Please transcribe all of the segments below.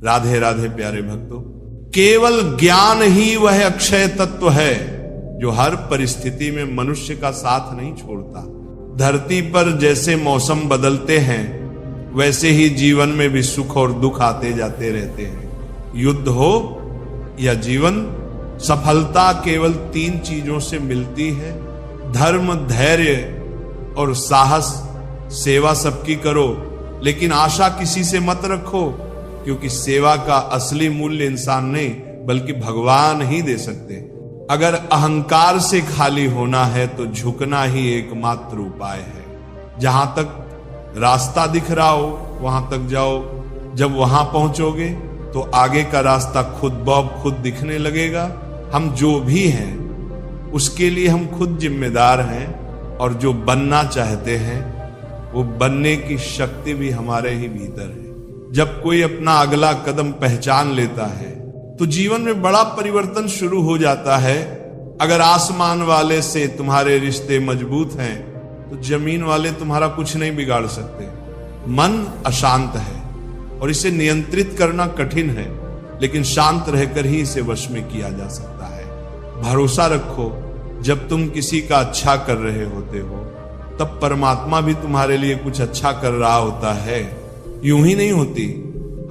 राधे राधे प्यारे भक्तों, केवल ज्ञान ही वह अक्षय तत्व है जो हर परिस्थिति में मनुष्य का साथ नहीं छोड़ता। धरती पर जैसे मौसम बदलते हैं वैसे ही जीवन में भी सुख और दुख आते जाते रहते हैं। युद्ध हो या जीवन, सफलता केवल 3 चीजों से मिलती है: धर्म, धैर्य और साहस। सेवा सबकी करो, लेकिन आशा किसी से मत रखो, क्योंकि सेवा का असली मूल्य इंसान नहीं बल्कि भगवान ही दे सकते। अगर अहंकार से खाली होना है तो झुकना ही एकमात्र उपाय है। जहां तक रास्ता दिख रहा हो वहां तक जाओ। जब वहां पहुंचोगे तो आगे का रास्ता खुद ब खुद दिखने लगेगा। हम जो भी हैं उसके लिए हम खुद जिम्मेदार हैं, और जो बनना चाहते हैं वो बनने की शक्ति भी हमारे ही भीतर है। जब कोई अपना अगला कदम पहचान लेता है तो जीवन में बड़ा परिवर्तन शुरू हो जाता है। अगर आसमान वाले से तुम्हारे रिश्ते मजबूत हैं तो जमीन वाले तुम्हारा कुछ नहीं बिगाड़ सकते। मन अशांत है और इसे नियंत्रित करना कठिन है, लेकिन शांत रहकर ही इसे वश में किया जा सकता है। भरोसा रखो, जब तुम किसी का अच्छा कर रहे होते हो तब परमात्मा भी तुम्हारे लिए कुछ अच्छा कर रहा होता है। यूं ही नहीं होती।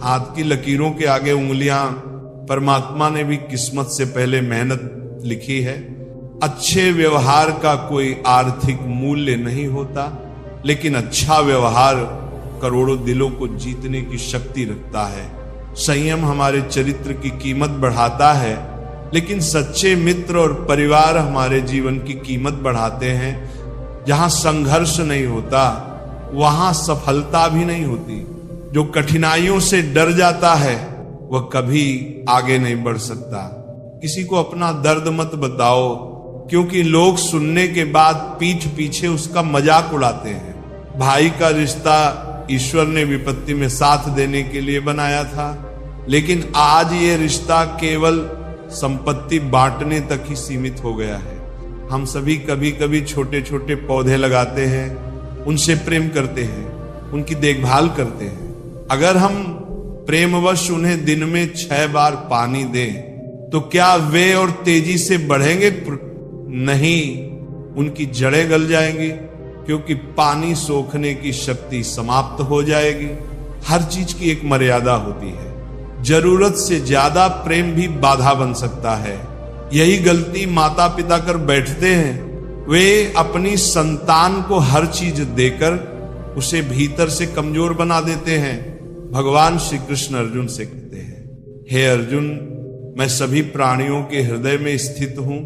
हाथ की लकीरों के आगे उंगलियां, परमात्मा ने भी किस्मत से पहले मेहनत लिखी है। अच्छे व्यवहार का कोई आर्थिक मूल्य नहीं होता, लेकिन अच्छा व्यवहार करोड़ों दिलों को जीतने की शक्ति रखता है। संयम हमारे चरित्र की कीमत बढ़ाता है, लेकिन सच्चे मित्र और परिवार हमारे जीवन की कीमत बढ़ाते हैं। जहां संघर्ष नहीं होता वहां सफलता भी नहीं होती। जो कठिनाइयों से डर जाता है वह कभी आगे नहीं बढ़ सकता। किसी को अपना दर्द मत बताओ, क्योंकि लोग सुनने के बाद पीठ पीछे उसका मजाक उड़ाते हैं। भाई का रिश्ता ईश्वर ने विपत्ति में साथ देने के लिए बनाया था, लेकिन आज ये रिश्ता केवल संपत्ति बांटने तक ही सीमित हो गया है। हम सभी कभी कभी छोटे छोटे पौधे लगाते हैं, उनसे प्रेम करते हैं, उनकी देखभाल करते हैं। अगर हम प्रेमवश उन्हें दिन में 6 बार पानी दें तो क्या वे और तेजी से बढ़ेंगे? नहीं, उनकी जड़ें गल जाएंगी, क्योंकि पानी सोखने की शक्ति समाप्त हो जाएगी। हर चीज की एक मर्यादा होती है। जरूरत से ज्यादा प्रेम भी बाधा बन सकता है। यही गलती माता पिता कर बैठते हैं। वे अपनी संतान को हर चीज देकर उसे भीतर से कमजोर बना देते हैं। भगवान श्री कृष्ण अर्जुन से कहते हैं, हे अर्जुन, मैं सभी प्राणियों के हृदय में स्थित हूं।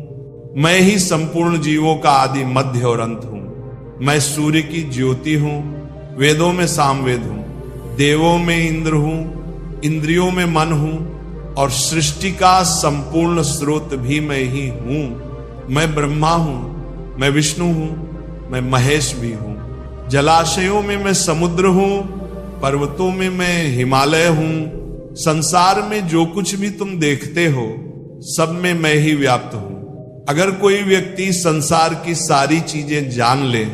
मैं ही संपूर्ण जीवों का आदि, मध्य और अंत हूं। मैं सूर्य की ज्योति हूं, वेदों में सामवेद हूं, देवों में इंद्र हूं, इंद्रियों में मन हूं, और सृष्टि का संपूर्ण स्रोत भी मैं ही हूं। मैं ब्रह्मा हूं, मैं विष्णु हूं, मैं महेश भी हूं। जलाशयों में मैं समुद्र हूं, पर्वतों में मैं हिमालय हूं। संसार में जो कुछ भी तुम देखते हो सब में मैं ही व्याप्त हूं। अगर कोई व्यक्ति संसार की सारी चीजें जान ले,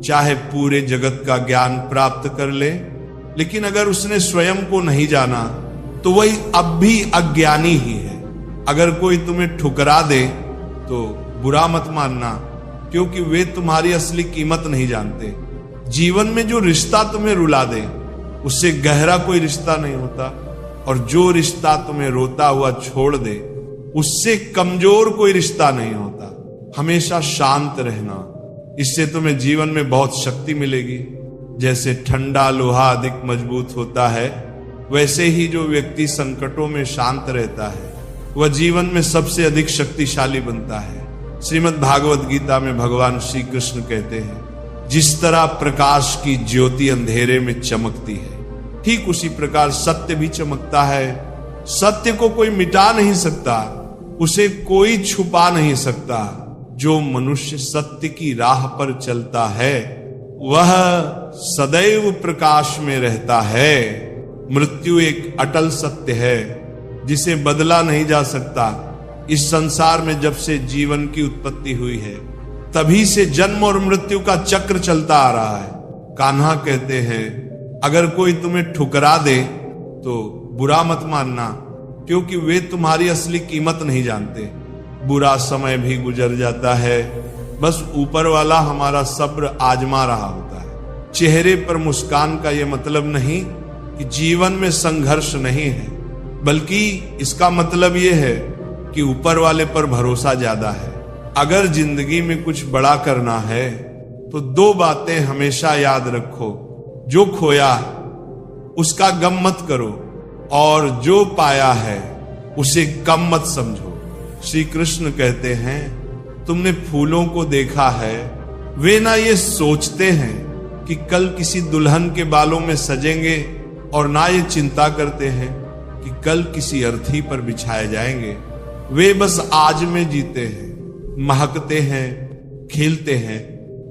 चाहे पूरे जगत का ज्ञान प्राप्त कर ले, लेकिन अगर उसने स्वयं को नहीं जाना तो वही अब भी अज्ञानी ही है। अगर कोई तुम्हें ठुकरा दे तो बुरा मत मानना, क्योंकि वे तुम्हारी असली कीमत नहीं जानते। जीवन में जो रिश्ता तुम्हें रुला दे उससे गहरा कोई रिश्ता नहीं होता, और जो रिश्ता तुम्हें रोता हुआ छोड़ दे उससे कमजोर कोई रिश्ता नहीं होता। हमेशा शांत रहना, इससे तुम्हें जीवन में बहुत शक्ति मिलेगी। जैसे ठंडा लोहा अधिक मजबूत होता है, वैसे ही जो व्यक्ति संकटों में शांत रहता है वह जीवन में सबसे अधिक शक्तिशाली बनता है। श्रीमद् भागवत गीता में भगवान श्री कृष्ण कहते हैं, जिस तरह प्रकाश की ज्योति अंधेरे में चमकती है, ठीक उसी प्रकार सत्य भी चमकता है। सत्य को कोई मिटा नहीं सकता, उसे कोई छुपा नहीं सकता। जो मनुष्य सत्य की राह पर चलता है वह सदैव प्रकाश में रहता है। मृत्यु एक अटल सत्य है जिसे बदला नहीं जा सकता। इस संसार में जब से जीवन की उत्पत्ति हुई है तभी से जन्म और मृत्यु का चक्र चलता आ रहा है। कान्हा कहते हैं, अगर कोई तुम्हें ठुकरा दे तो बुरा मत मानना, क्योंकि वे तुम्हारी असली कीमत नहीं जानते। बुरा समय भी गुजर जाता है, बस ऊपर वाला हमारा सब्र आजमा रहा होता है। चेहरे पर मुस्कान का यह मतलब नहीं कि जीवन में संघर्ष नहीं है, बल्कि इसका मतलब यह है कि ऊपर वाले पर भरोसा ज्यादा है। अगर जिंदगी में कुछ बड़ा करना है तो 2 बातें हमेशा याद रखो। जो खोया उसका गम मत करो, और जो पाया है उसे कम मत समझो। श्री कृष्ण कहते हैं, तुमने फूलों को देखा है, वे ना ये सोचते हैं कि कल किसी दुल्हन के बालों में सजेंगे, और ना ये चिंता करते हैं कि कल किसी अर्थी पर बिछाए जाएंगे। वे बस आज में जीते हैं, महकते हैं, खिलते हैं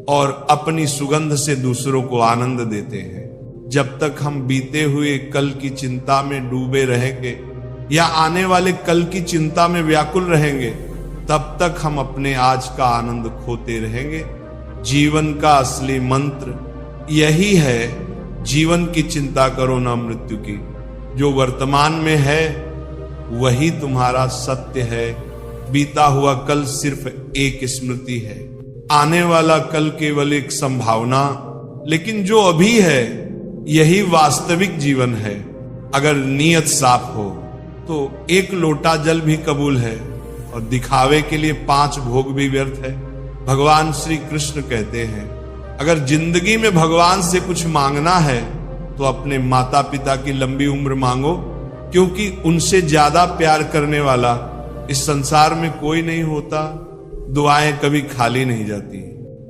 और अपनी सुगंध से दूसरों को आनंद देते हैं। जब तक हम बीते हुए कल की चिंता में डूबे रहेंगे या आने वाले कल की चिंता में व्याकुल रहेंगे, तब तक हम अपने आज का आनंद खोते रहेंगे। जीवन का असली मंत्र यही है, जीवन की चिंता करो ना मृत्यु की। जो वर्तमान में है वही तुम्हारा सत्य है। बीता हुआ कल सिर्फ एक स्मृति है, आने वाला कल केवल एक संभावना, लेकिन जो अभी है यही वास्तविक जीवन है। अगर नीयत साफ हो तो 1 लोटा जल भी कबूल है, और दिखावे के लिए 5 भोग भी व्यर्थ है। भगवान श्री कृष्ण कहते हैं, अगर जिंदगी में भगवान से कुछ मांगना है तो अपने माता पिता की लंबी उम्र मांगो, क्योंकि उनसे ज्यादा प्यार करने वाला इस संसार में कोई नहीं होता। दुआएं कभी खाली नहीं जाती,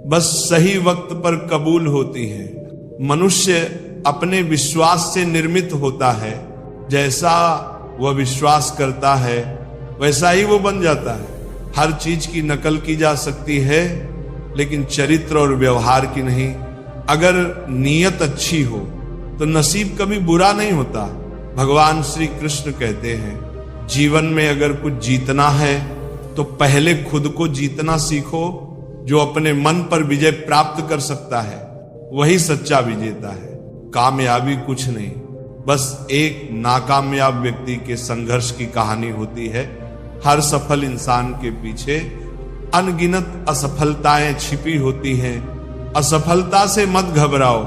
बस सही वक्त पर कबूल होती है। मनुष्य अपने विश्वास से निर्मित होता है, जैसा वह विश्वास करता है वैसा ही वो बन जाता है। हर चीज की नकल की जा सकती है, लेकिन चरित्र और व्यवहार की नहीं। अगर नीयत अच्छी हो तो नसीब कभी बुरा नहीं होता। भगवान श्री कृष्ण कहते हैं, जीवन में अगर कुछ जीतना है तो पहले खुद को जीतना सीखो। जो अपने मन पर विजय प्राप्त कर सकता है वही सच्चा विजेता है। कामयाबी कुछ नहीं, बस एक नाकामयाब व्यक्ति के संघर्ष की कहानी होती है। हर सफल इंसान के पीछे अनगिनत असफलताएं छिपी होती हैं। असफलता से मत घबराओ,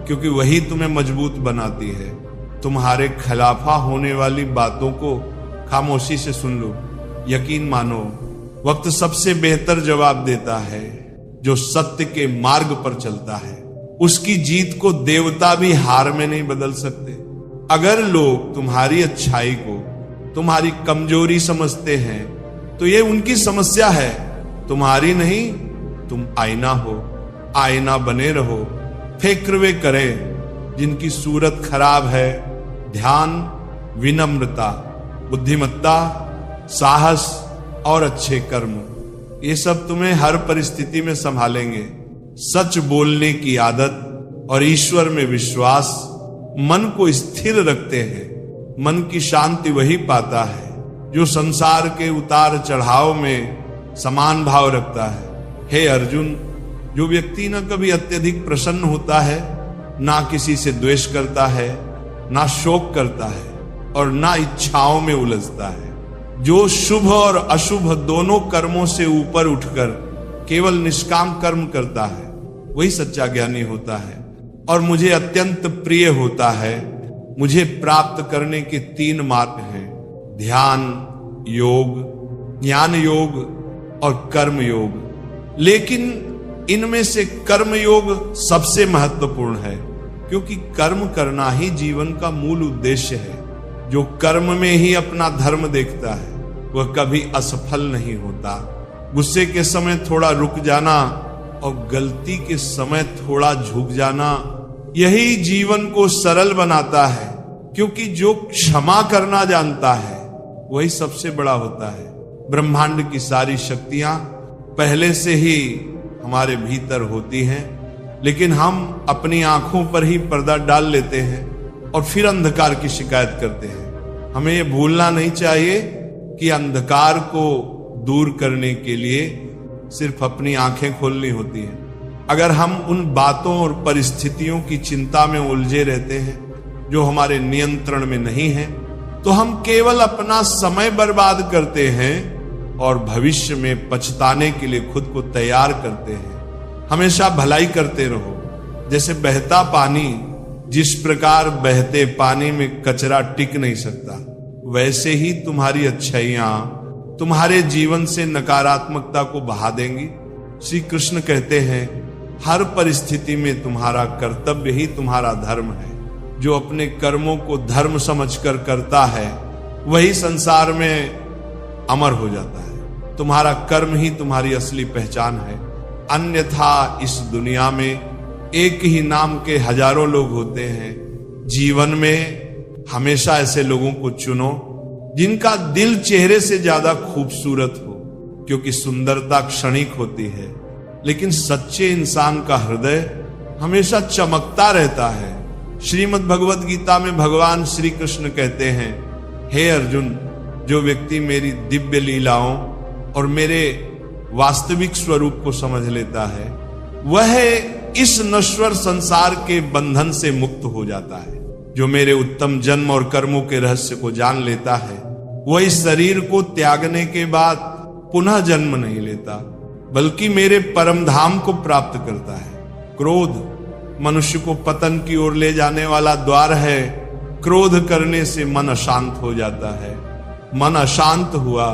क्योंकि वही तुम्हें मजबूत बनाती है। तुम्हारे खिलाफा होने वाली बातों को खामोशी से सुन लो। यकीन मानो, वक्त सबसे बेहतर जवाब देता है। जो सत्य के मार्ग पर चलता है उसकी जीत को देवता भी हार में नहीं बदल सकते। अगर लोग तुम्हारी अच्छाई को तुम्हारी कमजोरी समझते हैं तो ये उनकी समस्या है, तुम्हारी नहीं। तुम आईना हो, आईना बने रहो। फिक्र वे करें जिनकी सूरत खराब है। ध्यान, विनम्रता, बुद्धिमत्ता, साहस और अच्छे कर्म, ये सब तुम्हें हर परिस्थिति में संभालेंगे। सच बोलने की आदत और ईश्वर में विश्वास मन को स्थिर रखते हैं। मन की शांति वही पाता है जो संसार के उतार चढ़ाव में समान भाव रखता है। हे अर्जुन, जो व्यक्ति न कभी अत्यधिक प्रसन्न होता है, ना किसी से द्वेष करता है, ना शोक करता है और ना इच्छाओं में उलझता है, जो शुभ और अशुभ दोनों कर्मों से ऊपर उठकर केवल निष्काम कर्म करता है, वही सच्चा ज्ञानी होता है और मुझे अत्यंत प्रिय होता है। मुझे प्राप्त करने के 3 मार्ग हैं, ध्यान योग, ज्ञान योग और कर्म योग। लेकिन इनमें से कर्म योग सबसे महत्वपूर्ण है, क्योंकि कर्म करना ही जीवन का मूल उद्देश्य है। जो कर्म में ही अपना धर्म देखता है वह कभी असफल नहीं होता। गुस्से के समय थोड़ा रुक जाना और गलती के समय थोड़ा झुक जाना, यही जीवन को सरल बनाता है। क्योंकि जो क्षमा करना जानता है वही सबसे बड़ा होता है। ब्रह्मांड की सारी शक्तियां पहले से ही हमारे भीतर होती हैं, लेकिन हम अपनी आंखों पर ही पर्दा डाल लेते हैं और फिर अंधकार की शिकायत करते हैं। हमें यह भूलना नहीं चाहिए कि अंधकार को दूर करने के लिए सिर्फ अपनी आंखें खोलनी होती हैं। अगर हम उन बातों और परिस्थितियों की चिंता में उलझे रहते हैं जो हमारे नियंत्रण में नहीं है, तो हम केवल अपना समय बर्बाद करते हैं और भविष्य में पछताने के लिए खुद को तैयार करते हैं। हमेशा भलाई करते रहो। जैसे बहता पानी, जिस प्रकार बहते पानी में कचरा टिक नहीं सकता, वैसे ही तुम्हारी अच्छाइयां तुम्हारे जीवन से नकारात्मकता को बहा देंगी। श्री कृष्ण कहते हैं, हर परिस्थिति में तुम्हारा कर्तव्य ही तुम्हारा धर्म है। जो अपने कर्मों को धर्म समझकर करता है वही संसार में अमर हो जाता है। तुम्हारा कर्म ही तुम्हारी असली पहचान है। अन्यथा इस दुनिया में एक ही नाम के हजारों लोग होते हैं। जीवन में हमेशा ऐसे लोगों को चुनो जिनका दिल चेहरे से ज्यादा खूबसूरत हो, क्योंकि सुंदरता क्षणिक होती है, लेकिन सच्चे इंसान का हृदय हमेशा चमकता रहता है। श्रीमद् भगवत गीता में भगवान श्री कृष्ण कहते हैं, हे अर्जुन, जो व्यक्ति मेरी दिव्य लीलाओं और मेरे वास्तविक स्वरूप को समझ लेता है, वह इस नश्वर संसार के बंधन से मुक्त हो जाता है। जो मेरे उत्तम जन्म और कर्मों के रहस्य को जान लेता है, वह इस शरीर को त्यागने के बाद पुनः जन्म नहीं लेता, बल्कि मेरे परम धाम को प्राप्त करता है। क्रोध मनुष्य को पतन की ओर ले जाने वाला द्वार है। क्रोध करने से मन अशांत हो जाता है। मन अशांत हुआ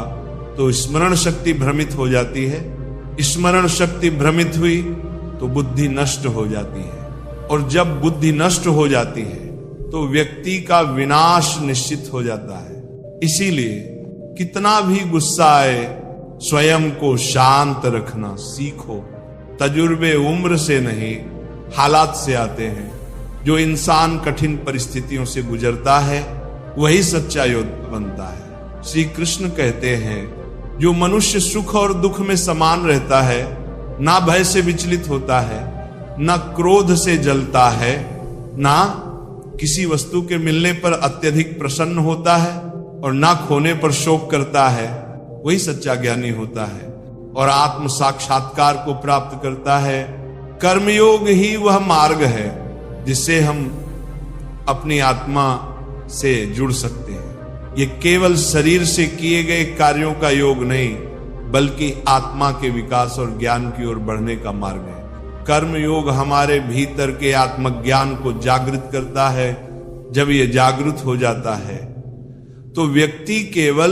तो स्मरण शक्ति भ्रमित हो जाती है। स्मरण शक्ति भ्रमित हुई तो बुद्धि नष्ट हो जाती है, और जब बुद्धि नष्ट हो जाती है तो व्यक्ति का विनाश निश्चित हो जाता है। इसीलिए कितना भी गुस्सा आए, स्वयं को शांत रखना सीखो। तजुर्बे उम्र से नहीं, हालात से आते हैं। जो इंसान कठिन परिस्थितियों से गुजरता है वही सच्चा योद्धा बनता है। श्री कृष्ण कहते हैं, जो मनुष्य सुख और दुख में समान रहता है, ना भय से विचलित होता है, ना क्रोध से जलता है, ना किसी वस्तु के मिलने पर अत्यधिक प्रसन्न होता है, और ना खोने पर शोक करता है, वही सच्चा ज्ञानी होता है और आत्म साक्षात्कार को प्राप्त करता है। कर्मयोग ही वह मार्ग है जिससे हम अपनी आत्मा से जुड़ सकते हैं। ये केवल शरीर से किए गए कार्यों का योग नहीं, बल्कि आत्मा के विकास और ज्ञान की ओर बढ़ने का मार्ग है। कर्म योग हमारे भीतर के आत्मज्ञान को जागृत करता है। जब ये जागृत हो जाता है तो व्यक्ति केवल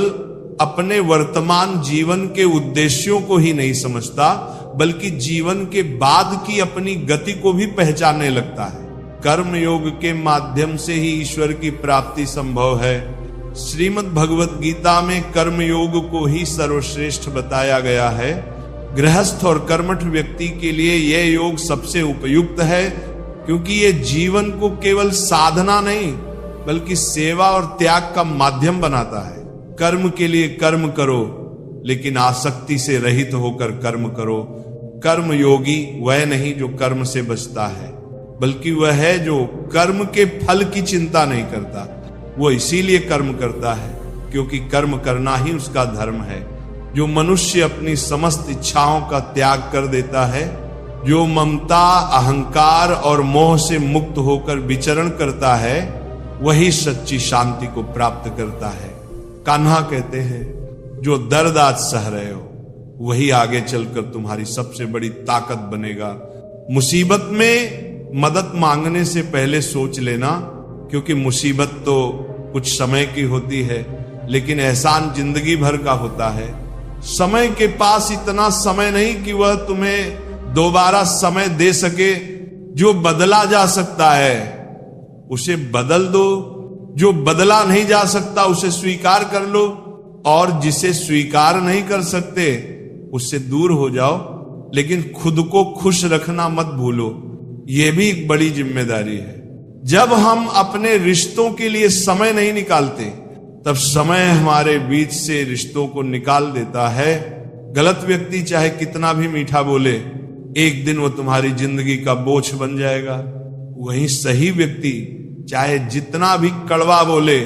अपने वर्तमान जीवन के उद्देश्यों को ही नहीं समझता, बल्कि जीवन के बाद की अपनी गति को भी पहचानने लगता है। कर्म योग के माध्यम से ही ईश्वर की प्राप्ति संभव है। श्रीमद् भगवत गीता में कर्म योग को ही सर्वश्रेष्ठ बताया गया है। गृहस्थ और कर्मठ व्यक्ति के लिए यह योग सबसे उपयुक्त है, क्योंकि ये जीवन को केवल साधना नहीं, बल्कि सेवा और त्याग का माध्यम बनाता है। कर्म के लिए कर्म करो, लेकिन आसक्ति से रहित होकर कर्म करो। कर्म योगी वह नहीं जो कर्म से बचता है, बल्कि वह है जो कर्म के फल की चिंता नहीं करता। वो इसीलिए कर्म करता है क्योंकि कर्म करना ही उसका धर्म है। जो मनुष्य अपनी समस्त इच्छाओं का त्याग कर देता है, जो ममता, अहंकार और मोह से मुक्त होकर विचरण करता है, वही सच्ची शांति को प्राप्त करता है। कान्हा कहते हैं, जो दर्द आज सह रहे हो वही आगे चलकर तुम्हारी सबसे बड़ी ताकत बनेगा। मुसीबत में मदद मांगने से पहले सोच लेना, क्योंकि मुसीबत तो कुछ समय की होती है, लेकिन एहसान जिंदगी भर का होता है। समय के पास इतना समय नहीं कि वह तुम्हें दोबारा समय दे सके। जो बदला जा सकता है उसे बदल दो, जो बदला नहीं जा सकता उसे स्वीकार कर लो, और जिसे स्वीकार नहीं कर सकते उससे दूर हो जाओ। लेकिन खुद को खुश रखना मत भूलो, यह भी एक बड़ी जिम्मेदारी है। जब हम अपने रिश्तों के लिए समय नहीं निकालते, तब समय हमारे बीच से रिश्तों को निकाल देता है। गलत व्यक्ति चाहे कितना भी मीठा बोले, एक दिन वो तुम्हारी जिंदगी का बोझ बन जाएगा। वहीं सही व्यक्ति चाहे जितना भी कड़वा बोले,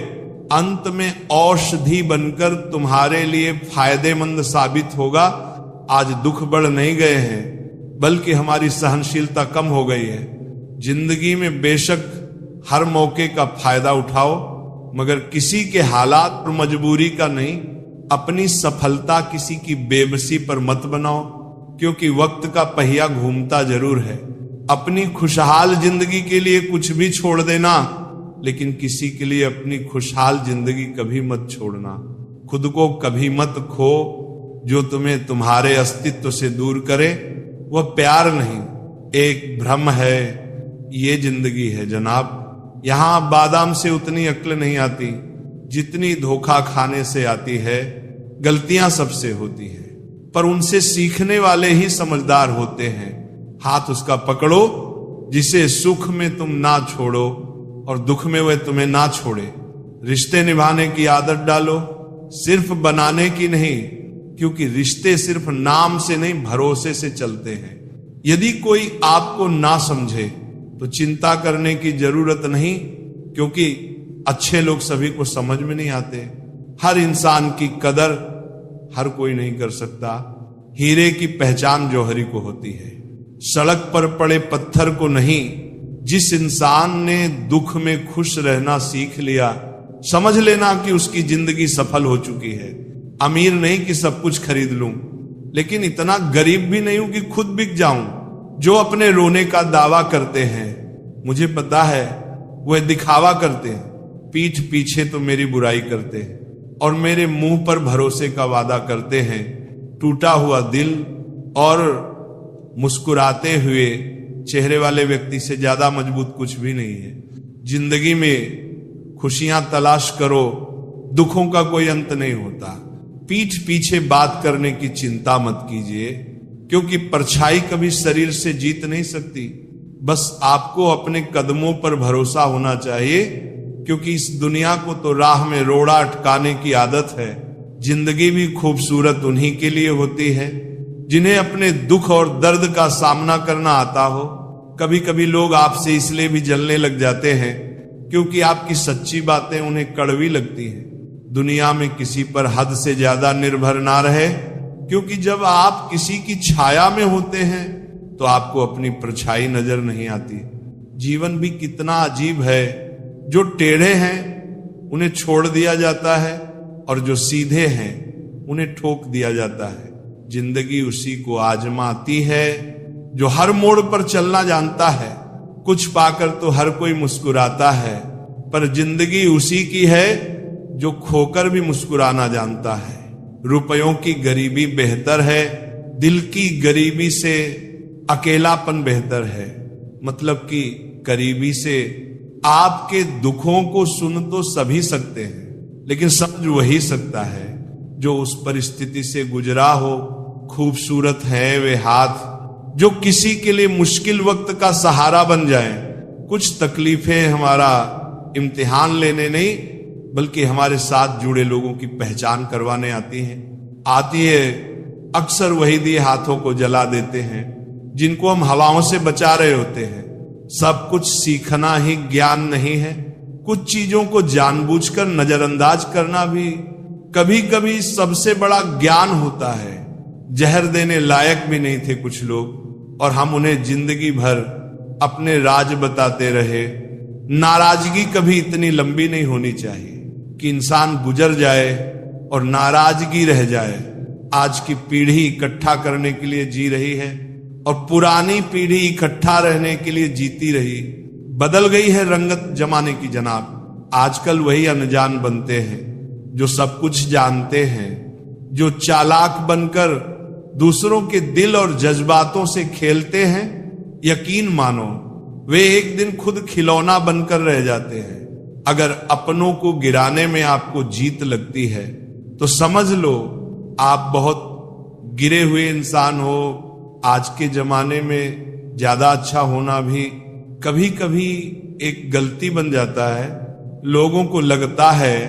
अंत में औषधि बनकर तुम्हारे लिए फायदेमंद साबित होगा। आज दुख बढ़ नहीं गए हैं, बल्कि हमारी सहनशीलता कम हो गई है। जिंदगी में बेशक हर मौके का फायदा उठाओ, मगर किसी के हालात और मजबूरी का नहीं। अपनी सफलता किसी की बेबसी पर मत बनाओ, क्योंकि वक्त का पहिया घूमता जरूर है। अपनी खुशहाल जिंदगी के लिए कुछ भी छोड़ देना, लेकिन किसी के लिए अपनी खुशहाल जिंदगी कभी मत छोड़ना। खुद को कभी मत खो। जो तुम्हें तुम्हारे अस्तित्व से दूर करे वह प्यार नहीं, एक भ्रम है। ये जिंदगी है जनाब। यहां बादाम से उतनी अक्ल नहीं आती जितनी धोखा खाने से आती है। गलतियां सबसे होती है, पर उनसे सीखने वाले ही समझदार होते हैं। हाथ उसका पकड़ो जिसे सुख में तुम ना छोड़ो और दुख में वह तुम्हें ना छोड़े। रिश्ते निभाने की आदत डालो, सिर्फ बनाने की नहीं, क्योंकि रिश्ते सिर्फ नाम से नहीं भरोसे से चलते हैं। यदि कोई आपको ना समझे तो चिंता करने की जरूरत नहीं, क्योंकि अच्छे लोग सभी को समझ में नहीं आते। हर इंसान की कदर हर कोई नहीं कर सकता। हीरे की पहचान जौहरी को होती है, सड़क पर पड़े पत्थर को नहीं। जिस इंसान ने दुख में खुश रहना सीख लिया, समझ लेना कि उसकी जिंदगी सफल हो चुकी है। अमीर नहीं कि सब कुछ खरीद लूं, लेकिन इतना गरीब भी नहीं हूं कि खुद बिक जाऊं। जो अपने रोने का दावा करते हैं, मुझे पता है वह दिखावा करते हैं, पीठ पीछे तो मेरी बुराई करते हैं और मेरे मुंह पर भरोसे का वादा करते हैं। टूटा हुआ दिल और मुस्कुराते हुए चेहरे वाले व्यक्ति से ज्यादा मजबूत कुछ भी नहीं है। जिंदगी में खुशियां तलाश करो, दुखों का कोई अंत नहीं होता। पीठ पीछे बात करने की चिंता मत कीजिए, क्योंकि परछाई कभी शरीर से जीत नहीं सकती। बस आपको अपने कदमों पर भरोसा होना चाहिए, क्योंकि इस दुनिया को तो राह में रोड़ा अटकाने की आदत है। जिंदगी भी खूबसूरत उन्हीं के लिए होती है जिन्हें अपने दुख और दर्द का सामना करना आता हो। कभी कभी लोग आपसे इसलिए भी जलने लग जाते हैं क्योंकि आपकी सच्ची बातें उन्हें कड़वी लगती हैं। दुनिया में किसी पर हद से ज्यादा निर्भर ना रहे, क्योंकि जब आप किसी की छाया में होते हैं तो आपको अपनी परछाई नजर नहीं आती। जीवन भी कितना अजीब है। जो टेढ़े हैं उन्हें छोड़ दिया जाता है और जो सीधे हैं उन्हें ठोक दिया जाता है। जिंदगी उसी को आजमाती है जो हर मोड़ पर चलना जानता है। कुछ पाकर तो हर कोई मुस्कुराता है, पर जिंदगी उसी की है जो खोकर भी मुस्कुराना जानता है। रुपयों की गरीबी बेहतर है, दिल की गरीबी से अकेलापन बेहतर है। मतलब कि करीबी से आपके दुखों को सुन तो सभी सकते हैं, लेकिन समझ वही सकता है जो उस परिस्थिति से गुजरा हो। खूबसूरत है वे हाथ जो किसी के लिए मुश्किल वक्त का सहारा बन जाएं। कुछ तकलीफें हमारा इम्तिहान लेने नहीं, बल्कि हमारे साथ जुड़े लोगों की पहचान करवाने आती है। अक्सर वही दिए हाथों को जला देते हैं जिनको हम हवाओं से बचा रहे होते हैं। सब कुछ सीखना ही ज्ञान नहीं है। कुछ चीजों को जानबूझकर नजरअंदाज करना भी कभी कभी सबसे बड़ा ज्ञान होता है। जहर देने लायक भी नहीं थे कुछ लोग, और हम उन्हें जिंदगी भर अपने राज बताते रहे। नाराजगी कभी इतनी लंबी नहीं होनी चाहिए कि इंसान गुजर जाए और नाराजगी रह जाए। आज की पीढ़ी इकट्ठा करने के लिए जी रही है और पुरानी पीढ़ी इकट्ठा रहने के लिए जीती रही। बदल गई है रंगत जमाने की जनाब। आजकल वही अनजान बनते हैं जो सब कुछ जानते हैं, जो चालाक बनकर दूसरों के दिल और जज्बातों से खेलते हैं। यकीन मानो वे एक दिन खुद खिलौना बनकर रह जाते हैं। अगर अपनों को गिराने में आपको जीत लगती है तो समझ लो आप बहुत गिरे हुए इंसान हो। आज के जमाने में ज्यादा अच्छा होना भी कभी कभी एक गलती बन जाता है। लोगों को लगता है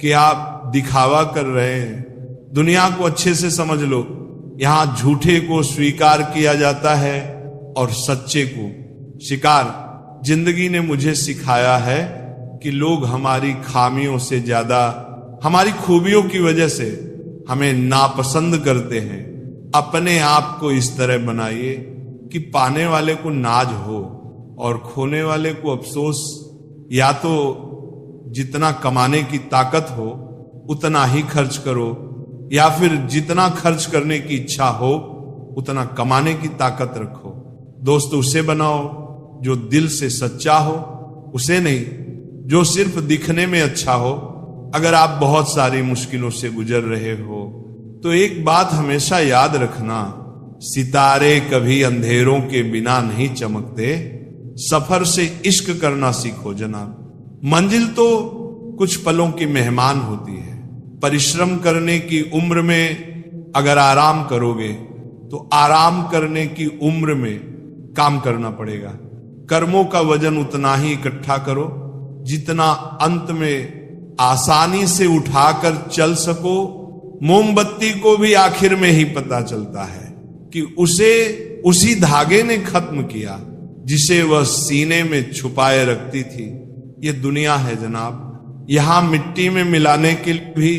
कि आप दिखावा कर रहे हैं। दुनिया को अच्छे से समझ लो, यहां झूठे को स्वीकार किया जाता है और सच्चे को शिकार। जिंदगी ने मुझे सिखाया है कि लोग हमारी खामियों से ज्यादा हमारी खूबियों की वजह से हमें नापसंद करते हैं। अपने आप को इस तरह बनाइए कि पाने वाले को नाज हो और खोने वाले को अफसोस। या तो जितना कमाने की ताकत हो उतना ही खर्च करो, या फिर जितना खर्च करने की इच्छा हो उतना कमाने की ताकत रखो। दोस्त उसे बनाओ जो दिल से सच्चा हो, उसे नहीं जो सिर्फ दिखने में अच्छा हो। अगर आप बहुत सारी मुश्किलों से गुजर रहे हो तो एक बात हमेशा याद रखना, सितारे कभी अंधेरों के बिना नहीं चमकते। सफर से इश्क करना सीखो जनाब। मंजिल तो कुछ पलों की मेहमान होती है। परिश्रम करने की उम्र में अगर आराम करोगे तो आराम करने की उम्र में काम करना पड़ेगा। कर्मों का वजन उतना ही इकट्ठा करो जितना अंत में आसानी से उठाकर चल सको। मोमबत्ती को भी आखिर में ही पता चलता है कि उसे उसी धागे ने खत्म किया जिसे वह सीने में छुपाए रखती थी। ये दुनिया है जनाब, यहां मिट्टी में मिलाने के लिए भी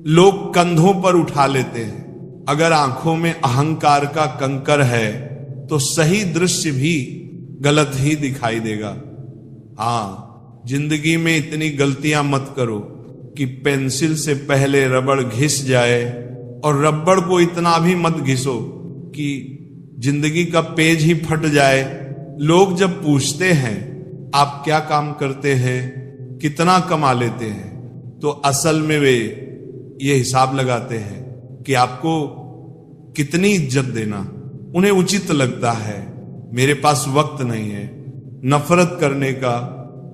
लोग कंधों पर उठा लेते हैं। अगर आंखों में अहंकार का कंकर है तो सही दृश्य भी गलत ही दिखाई देगा। हाँ, जिंदगी में इतनी गलतियां मत करो कि पेंसिल से पहले रबड़ घिस जाए, और रबड़ को इतना भी मत घिसो कि जिंदगी का पेज ही फट जाए। लोग जब पूछते हैं आप क्या काम करते हैं, कितना कमा लेते हैं, तो असल में वे ये हिसाब लगाते हैं कि आपको कितनी इज्जत देना उन्हें उचित लगता है। मेरे पास वक्त नहीं है नफरत करने का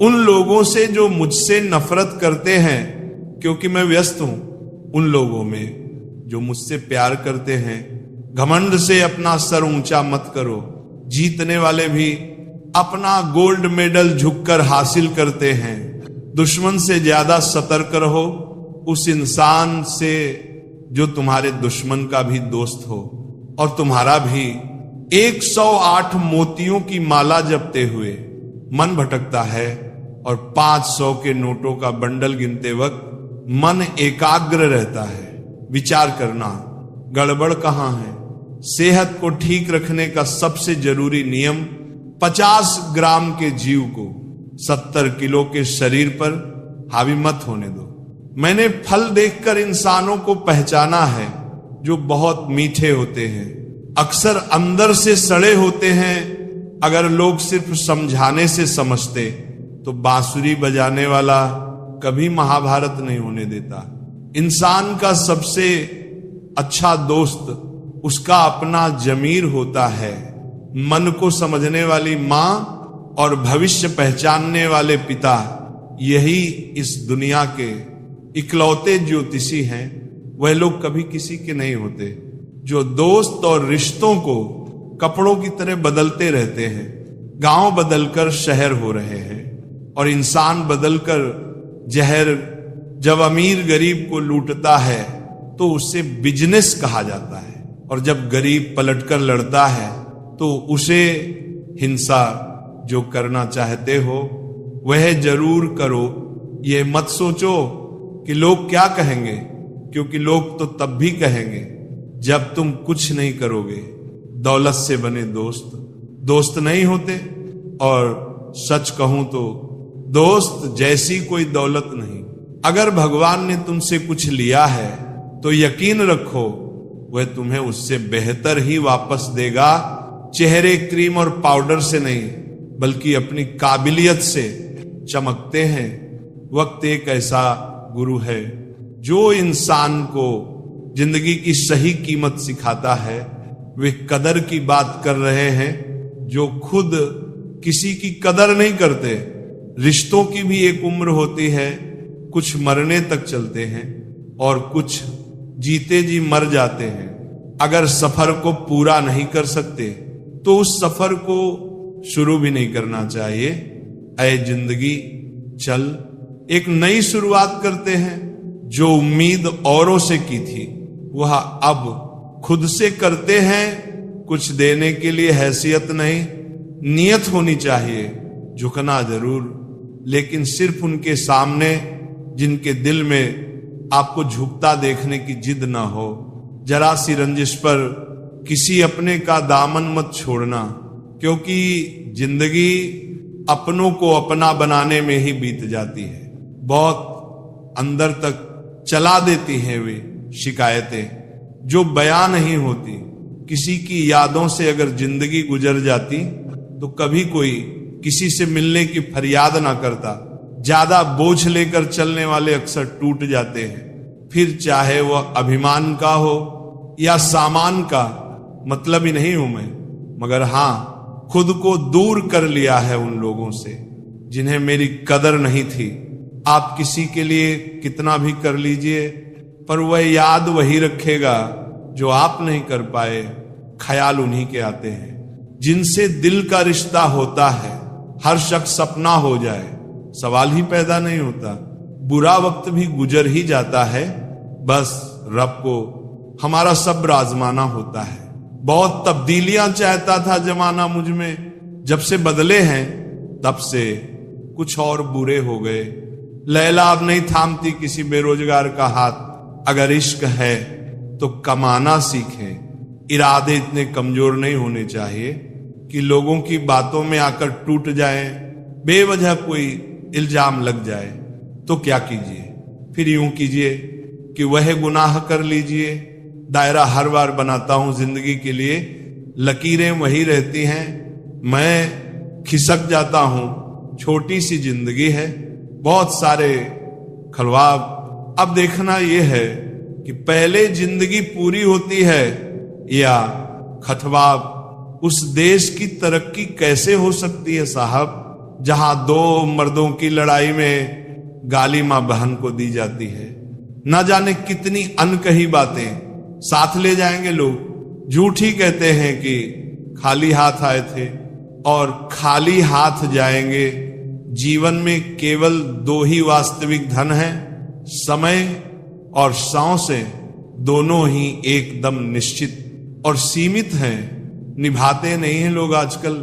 उन लोगों से जो मुझसे नफरत करते हैं, क्योंकि मैं व्यस्त हूं उन लोगों में जो मुझसे प्यार करते हैं। घमंड से अपना सर ऊंचा मत करो। जीतने वाले भी अपना गोल्ड मेडल झुककर हासिल करते हैं। दुश्मन से ज्यादा सतर्क रहो उस इंसान से जो तुम्हारे दुश्मन का भी दोस्त हो और तुम्हारा भी। 108 मोतियों की माला जपते हुए मन भटकता है, और 500 के नोटों का बंडल गिनते वक्त मन एकाग्र रहता है। विचार करना गड़बड़ कहां है। सेहत को ठीक रखने का सबसे जरूरी नियम 50 ग्राम के जीव को 70 किलो के शरीर पर हावी मत होने दो। मैंने फल देखकर इंसानों को पहचाना है जो बहुत मीठे होते हैं, अक्सर अंदर से सड़े होते हैं। अगर लोग सिर्फ समझाने से समझते तो बांसुरी बजाने वाला कभी महाभारत नहीं होने देता। इंसान का सबसे अच्छा दोस्त उसका अपना जमीर होता है। मन को समझने वाली मां और भविष्य पहचानने वाले पिता, यही इस दुनिया के इकलौते ज्योतिषी हैं। वह लोग कभी किसी के नहीं होते जो दोस्त और रिश्तों को कपड़ों की तरह बदलते रहते हैं। गांव बदलकर शहर हो रहे हैं और इंसान बदलकर जहर। जब अमीर गरीब को लूटता है तो उसे बिजनेस कहा जाता है, और जब गरीब पलटकर लड़ता है तो उसे हिंसा। जो करना चाहते हो वह जरूर करो। ये मत सोचो कि लोग क्या कहेंगे, क्योंकि लोग तो तब भी कहेंगे जब तुम कुछ नहीं करोगे। दौलत से बने दोस्त दोस्त नहीं होते, और सच कहूं तो दोस्त जैसी कोई दौलत नहीं। अगर भगवान ने तुमसे कुछ लिया है तो यकीन रखो वह तुम्हें उससे बेहतर ही वापस देगा। चेहरे क्रीम और पाउडर से नहीं बल्कि अपनी काबिलियत से चमकते हैं। वक्त एक ऐसा गुरु है जो इंसान को जिंदगी की सही कीमत सिखाता है। वे कदर की बात कर रहे हैं जो खुद किसी की कदर नहीं करते। रिश्तों की भी एक उम्र होती है, कुछ मरने तक चलते हैं और कुछ जीते जी मर जाते हैं। अगर सफर को पूरा नहीं कर सकते तो उस सफर को शुरू भी नहीं करना चाहिए। ऐ जिंदगी चल, एक नई शुरुआत करते हैं। जो उम्मीद औरों से की थी वह अब खुद से करते हैं। कुछ देने के लिए हैसियत नहीं, नियत होनी चाहिए। झुकना जरूर, लेकिन सिर्फ उनके सामने जिनके दिल में आपको झुकता देखने की जिद ना हो। जरा सी रंजिश पर किसी अपने का दामन मत छोड़ना, क्योंकि जिंदगी अपनों को अपना बनाने में ही बीत जाती है। बहुत अंदर तक चला देती हैं वे शिकायतें जो बयां नहीं होती। किसी की यादों से अगर जिंदगी गुजर जाती तो कभी कोई किसी से मिलने की फरियाद ना करता। ज्यादा बोझ लेकर चलने वाले अक्सर टूट जाते हैं, फिर चाहे वह अभिमान का हो या सामान का, मतलब ही नहीं हूं मैं, मगर हां खुद को दूर कर लिया है उन लोगों से जिन्हें मेरी कदर नहीं थी। आप किसी के लिए कितना भी कर लीजिए, पर वह याद वही रखेगा जो आप नहीं कर पाए। ख्याल उन्हीं के आते हैं जिनसे दिल का रिश्ता होता है। हर शख्स सपना हो जाए, सवाल ही पैदा नहीं होता। बुरा वक्त भी गुजर ही जाता है, बस रब को हमारा सब्र आजमाना होता है। बहुत तब्दीलियां चाहता था जमाना मुझ में, जब से बदले हैं तब से कुछ और बुरे हो गए। लैला अब नहीं थामती किसी बेरोजगार का हाथ। अगर इश्क है तो कमाना सीखें। इरादे इतने कमजोर नहीं होने चाहिए कि लोगों की बातों में आकर टूट जाएं। बेवजह कोई इल्जाम लग जाए तो क्या कीजिए, फिर यूं कीजिए कि वह गुनाह कर लीजिए। दायरा हर बार बनाता हूं जिंदगी के लिए, लकीरें वही रहती हैं, मैं खिसक जाता हूं। छोटी सी जिंदगी है, बहुत सारे खलवाब। अब देखना यह है कि पहले जिंदगी पूरी होती है या खतवाब। उस देश की तरक्की कैसे हो सकती है साहब जहां दो मर्दों की लड़ाई में गाली मां बहन को दी जाती है। न जाने कितनी अनकही बातें साथ ले जाएंगे लोग। झूठ ही कहते हैं कि खाली हाथ आए थे और खाली हाथ जाएंगे। जीवन में केवल दो ही वास्तविक धन है, समय और सांसें। दोनों ही एकदम निश्चित और सीमित हैं, निभाते नहीं हैं लोग आजकल।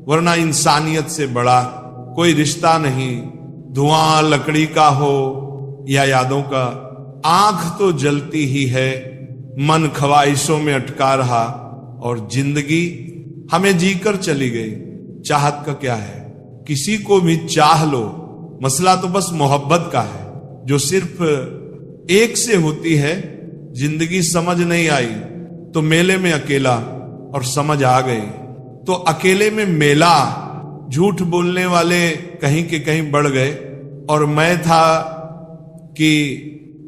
वरना इंसानियत से बड़ा कोई रिश्ता नहीं, धुआं लकड़ी का हो या यादों का। आंख तो जलती ही है, मन ख्वाहिशों में अटका रहा और जिंदगी हमें जीकर चली गई। चाहत का क्या है, किसी को भी चाह लो, मसला तो बस मोहब्बत का है जो सिर्फ एक से होती है। जिंदगी समझ नहीं आई तो मेले में अकेला, और समझ आ गई तो अकेले में मेला। झूठ बोलने वाले कहीं के कहीं बढ़ गए और मैं था कि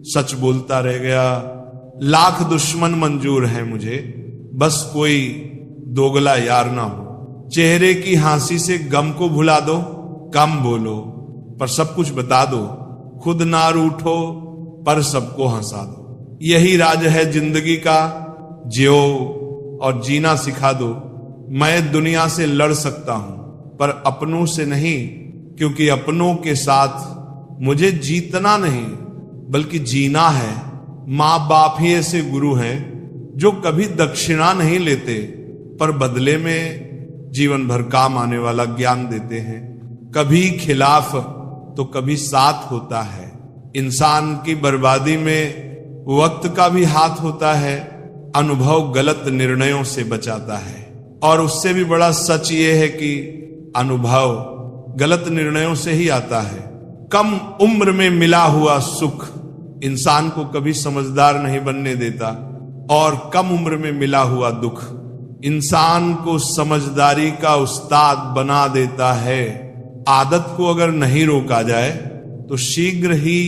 सच बोलता रह गया। लाख दुश्मन मंजूर है मुझे, बस कोई दोगला यार ना हो। चेहरे की हंसी से गम को भुला दो, कम बोलो पर सब कुछ बता दो। खुद ना रूठो पर सबको हंसा दो। यही राज है जिंदगी का, जियो और जीना सिखा दो। मैं दुनिया से लड़ सकता हूं पर अपनों से नहीं, क्योंकि अपनों के साथ मुझे जीतना नहीं बल्कि जीना है। माँ बाप ही ऐसे गुरु हैं जो कभी दक्षिणा नहीं लेते पर बदले में जीवन भर काम आने वाला ज्ञान देते हैं। कभी खिलाफ तो कभी साथ होता है। इंसान की बर्बादी में वक्त का भी हाथ होता है। अनुभव गलत निर्णयों से बचाता है, और उससे भी बड़ा सच ये है कि अनुभव गलत निर्णयों से ही आता है। कम उम्र में मिला हुआ सुख इंसान को कभी समझदार नहीं बनने देता, और कम उम्र में मिला हुआ दुख इंसान को समझदारी का उस्ताद बना देता है। आदत को अगर नहीं रोका जाए तो शीघ्र ही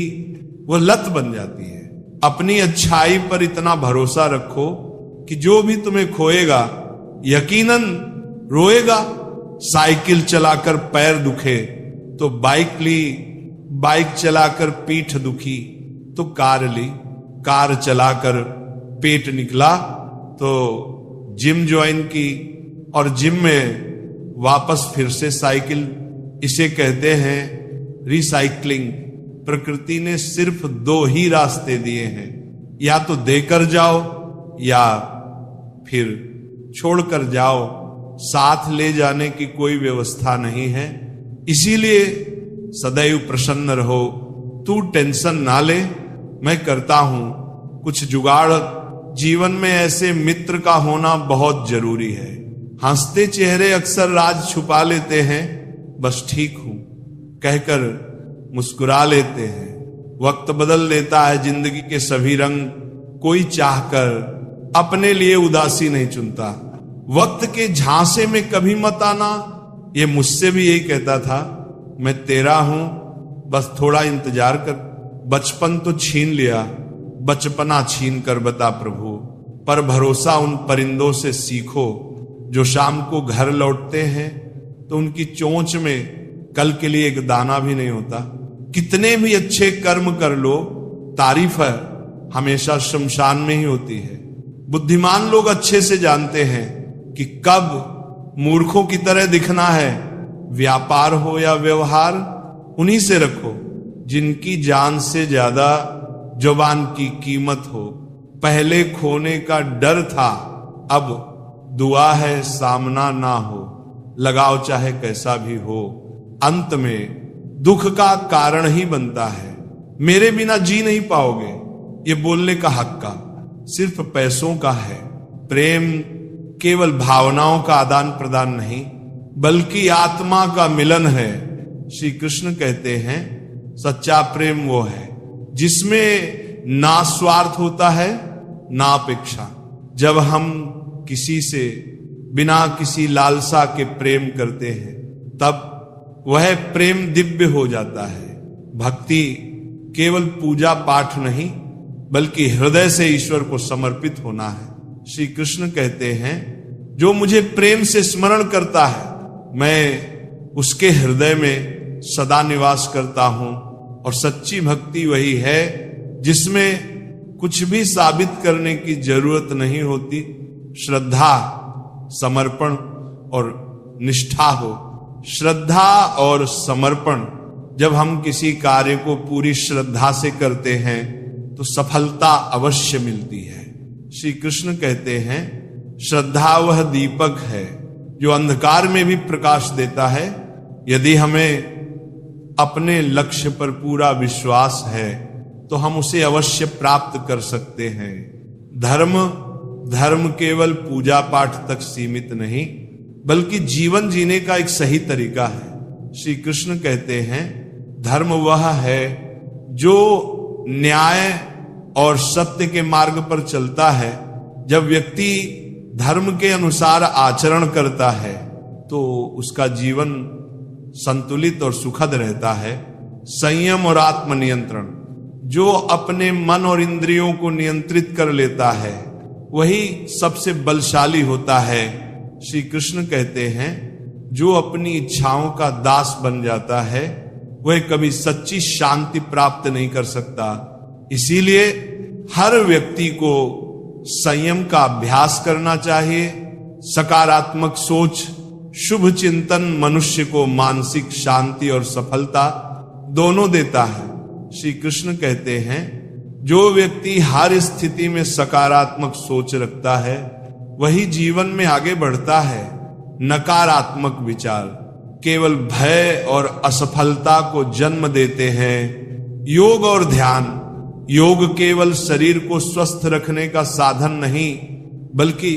वो लत बन जाती है। अपनी अच्छाई पर इतना भरोसा रखो कि जो भी तुम्हें खोएगा यकीनन रोएगा। साइकिल चलाकर पैर दुखे तो बाइक ली, बाइक चलाकर पीठ दुखी तो कार ली, कार चलाकर पेट निकला तो जिम ज्वाइन की, और जिम में वापस फिर से साइकिल। इसे कहते हैं रिसाइकलिंग। प्रकृति ने सिर्फ दो ही रास्ते दिए हैं, या तो देकर जाओ या फिर छोड़कर जाओ। साथ ले जाने की कोई व्यवस्था नहीं है। इसीलिए सदैव प्रसन्न रहो। तू टेंशन ना ले, मैं करता हूं कुछ जुगाड़। जीवन में ऐसे मित्र का होना बहुत जरूरी है। हंसते चेहरे अक्सर राज छुपा लेते हैं। बस ठीक हूं कहकर मुस्कुरा लेते हैं। वक्त बदल देता है जिंदगी के सभी रंग, कोई चाहकर अपने लिए उदासी नहीं चुनता। वक्त के झांसे में कभी मत आना, ये मुझसे भी यही कहता था। मैं तेरा हूं, बस थोड़ा इंतजार कर। बचपन तो छीन लिया, बचपना छीन कर बता प्रभु। पर भरोसा उन परिंदों से सीखो जो शाम को घर लौटते हैं तो उनकी चोंच में कल के लिए एक दाना भी नहीं होता। कितने भी अच्छे कर्म कर लो, तारीफ है हमेशा शमशान में ही होती है। बुद्धिमान लोग अच्छे से जानते हैं कि कब मूर्खों की तरह दिखना है। व्यापार हो या व्यवहार, उन्हीं से रखो जिनकी जान से ज्यादा जुबान की कीमत हो। पहले खोने का डर था, अब दुआ है सामना ना हो। लगाव चाहे कैसा भी हो, अंत में दुख का कारण ही बनता है। मेरे बिना जी नहीं पाओगे, ये बोलने का हक का सिर्फ पैसों का है। प्रेम केवल भावनाओं का आदान प्रदान नहीं, बल्कि आत्मा का मिलन है। श्री कृष्ण कहते हैं सच्चा प्रेम वो है जिसमें ना स्वार्थ होता है ना अपेक्षा। जब हम किसी से बिना किसी लालसा के प्रेम करते हैं तब वह प्रेम दिव्य हो जाता है। भक्ति केवल पूजा पाठ नहीं, बल्कि हृदय से ईश्वर को समर्पित होना है। श्री कृष्ण कहते हैं जो मुझे प्रेम से स्मरण करता है, मैं उसके हृदय में सदा निवास करता हूं। और सच्ची भक्ति वही है जिसमें कुछ भी साबित करने की जरूरत नहीं होती। श्रद्धा, समर्पण और निष्ठा हो। श्रद्धा और समर्पण, जब हम किसी कार्य को पूरी श्रद्धा से करते हैं तो सफलता अवश्य मिलती है। श्री कृष्ण कहते हैं श्रद्धा वह दीपक है जो अंधकार में भी प्रकाश देता है। यदि हमें अपने लक्ष्य पर पूरा विश्वास है तो हम उसे अवश्य प्राप्त कर सकते हैं। धर्म केवल पूजा पाठ तक सीमित नहीं, बल्कि जीवन जीने का एक सही तरीका है। श्री कृष्ण कहते हैं धर्म वह है जो न्याय और सत्य के मार्ग पर चलता है। जब व्यक्ति धर्म के अनुसार आचरण करता है तो उसका जीवन संतुलित और सुखद रहता है। संयम और आत्मनियंत्रण, जो अपने मन और इंद्रियों को नियंत्रित कर लेता है वही सबसे बलशाली होता है। श्री कृष्ण कहते हैं जो अपनी इच्छाओं का दास बन जाता है वह कभी सच्ची शांति प्राप्त नहीं कर सकता। इसीलिए हर व्यक्ति को संयम का अभ्यास करना चाहिए। सकारात्मक सोच, शुभ चिंतन मनुष्य को मानसिक शांति और सफलता दोनों देता है। श्री कृष्ण कहते हैं जो व्यक्ति हर स्थिति में सकारात्मक सोच रखता है वही जीवन में आगे बढ़ता है। नकारात्मक विचार केवल भय और असफलता को जन्म देते हैं। योग और ध्यान, योग केवल शरीर को स्वस्थ रखने का साधन नहीं, बल्कि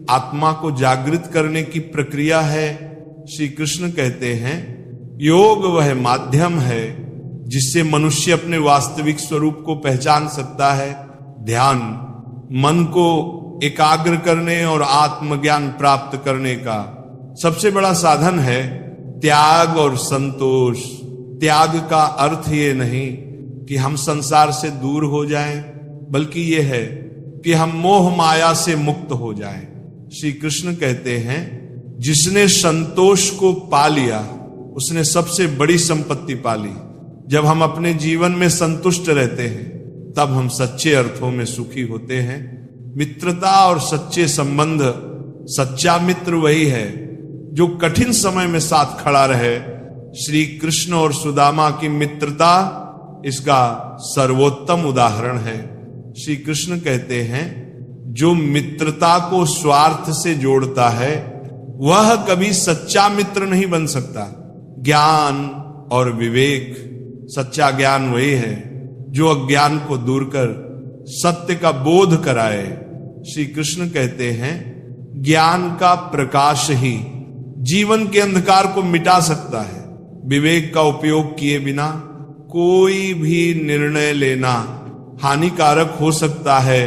आत्मा को जागृत करने की प्रक्रिया है। श्री कृष्ण कहते हैं योग वह माध्यम है जिससे मनुष्य अपने वास्तविक स्वरूप को पहचान सकता है। ध्यान मन को एकाग्र करने और आत्मज्ञान प्राप्त करने का सबसे बड़ा साधन है। त्याग और संतोष, त्याग का अर्थ ये नहीं कि हम संसार से दूर हो जाएं, बल्कि ये है कि हम मोह माया से मुक्त हो जाएं। श्री कृष्ण कहते हैं जिसने संतोष को पा लिया उसने सबसे बड़ी संपत्ति पा ली। जब हम अपने जीवन में संतुष्ट रहते हैं तब हम सच्चे अर्थों में सुखी होते हैं। मित्रता और सच्चे संबंध, सच्चा मित्र वही है जो कठिन समय में साथ खड़ा रहे। श्री कृष्ण और सुदामा की मित्रता इसका सर्वोत्तम उदाहरण है। श्री कृष्ण कहते हैं जो मित्रता को स्वार्थ से जोड़ता है वह कभी सच्चा मित्र नहीं बन सकता। ज्ञान और विवेक, सच्चा ज्ञान वही है जो अज्ञान को दूर कर सत्य का बोध कराए। श्री कृष्ण कहते हैं ज्ञान का प्रकाश ही जीवन के अंधकार को मिटा सकता है। विवेक का उपयोग किए बिना कोई भी निर्णय लेना हानिकारक हो सकता है।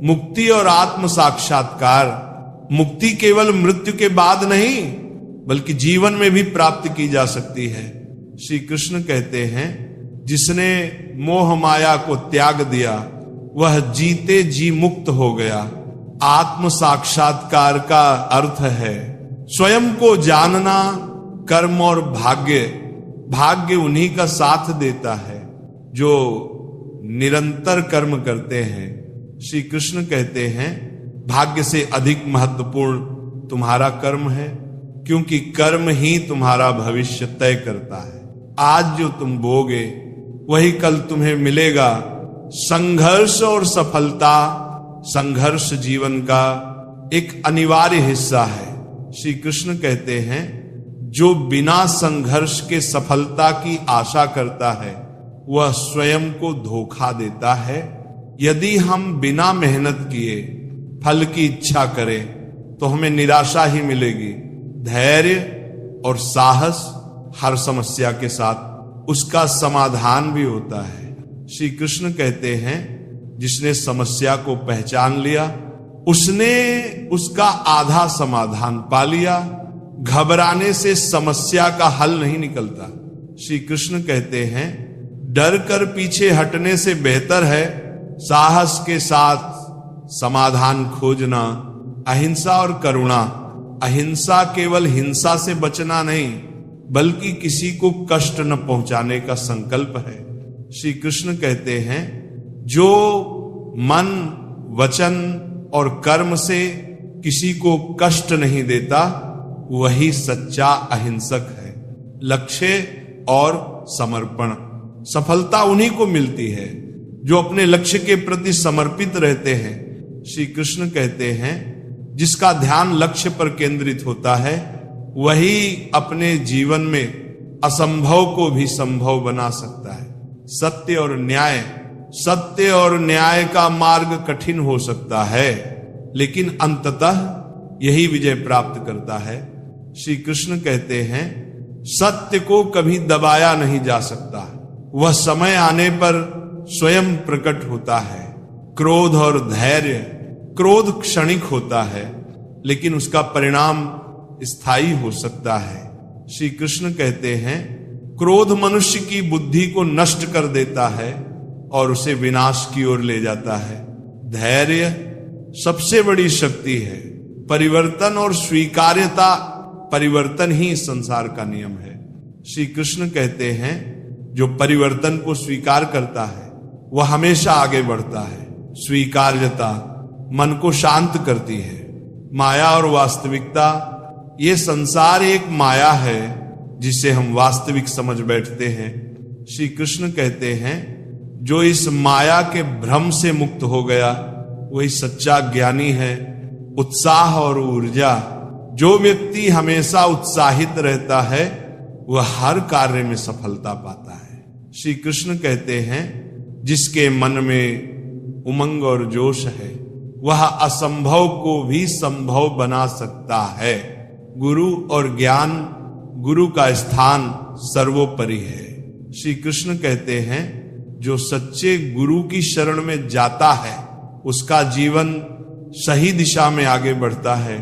मुक्ति और आत्म साक्षात्कार, मुक्ति केवल मृत्यु के बाद नहीं बल्कि जीवन में भी प्राप्त की जा सकती है। श्री कृष्ण कहते हैं, जिसने मोह माया को त्याग दिया वह जीते जी मुक्त हो गया। आत्म साक्षात्कार का अर्थ है स्वयं को जानना। कर्म और भाग्य, भाग्य उन्हीं का साथ देता है जो निरंतर कर्म करते हैं। श्री कृष्ण कहते हैं, भाग्य से अधिक महत्वपूर्ण तुम्हारा कर्म है, क्योंकि कर्म ही तुम्हारा भविष्य तय करता है। आज जो तुम बोगे वही कल तुम्हें मिलेगा। संघर्ष और सफलता, संघर्ष जीवन का एक अनिवार्य हिस्सा है। श्री कृष्ण कहते हैं, जो बिना संघर्ष के सफलता की आशा करता है वह स्वयं को धोखा देता है। यदि हम बिना मेहनत किए फल की इच्छा करें तो हमें निराशा ही मिलेगी। धैर्य और साहस हर समस्या के साथ उसका समाधान भी होता है। श्री कृष्ण कहते हैं, जिसने समस्या को पहचान लिया उसने उसका आधा समाधान पा लिया। घबराने से समस्या का हल नहीं निकलता। श्री कृष्ण कहते हैं, डर कर पीछे हटने से बेहतर है साहस के साथ समाधान खोजना। अहिंसा और करुणा, अहिंसा केवल हिंसा से बचना नहीं बल्कि किसी को कष्ट न पहुंचाने का संकल्प है। श्री कृष्ण कहते हैं, जो मन, वचन और कर्म से किसी को कष्ट नहीं देता वही सच्चा अहिंसक है। लक्ष्य और समर्पण, सफलता उन्हीं को मिलती है जो अपने लक्ष्य के प्रति समर्पित रहते हैं। श्री कृष्ण कहते हैं, जिसका ध्यान लक्ष्य पर केंद्रित होता है वही अपने जीवन में असंभव को भी संभव बना सकता है। सत्य और न्याय, सत्य और न्याय का मार्ग कठिन हो सकता है लेकिन अंततः यही विजय प्राप्त करता है। श्री कृष्ण कहते हैं, सत्य को कभी दबाया नहीं जा सकता, वह समय आने पर स्वयं प्रकट होता है। क्रोध और धैर्य, क्रोध क्षणिक होता है लेकिन उसका परिणाम स्थायी हो सकता है। श्री कृष्ण कहते हैं, क्रोध मनुष्य की बुद्धि को नष्ट कर देता है और उसे विनाश की ओर ले जाता है। धैर्य सबसे बड़ी शक्ति है। परिवर्तन और स्वीकार्यता, परिवर्तन ही इस संसार का नियम है। श्री कृष्ण कहते हैं, जो परिवर्तन को स्वीकार करता है वह हमेशा आगे बढ़ता है। स्वीकार्यता मन को शांत करती है। माया और वास्तविकता, ये संसार एक माया है जिसे हम वास्तविक समझ बैठते हैं। श्री कृष्ण कहते हैं, जो इस माया के भ्रम से मुक्त हो गया वही सच्चा ज्ञानी है। उत्साह और ऊर्जा, जो व्यक्ति हमेशा उत्साहित रहता है वह हर कार्य में सफलता पाता है। श्री कृष्ण कहते हैं, जिसके मन में उमंग और जोश है वह असंभव को भी संभव बना सकता है। गुरु और ज्ञान, गुरु का स्थान सर्वोपरि है। श्री कृष्ण कहते हैं, जो सच्चे गुरु की शरण में जाता है उसका जीवन सही दिशा में आगे बढ़ता है।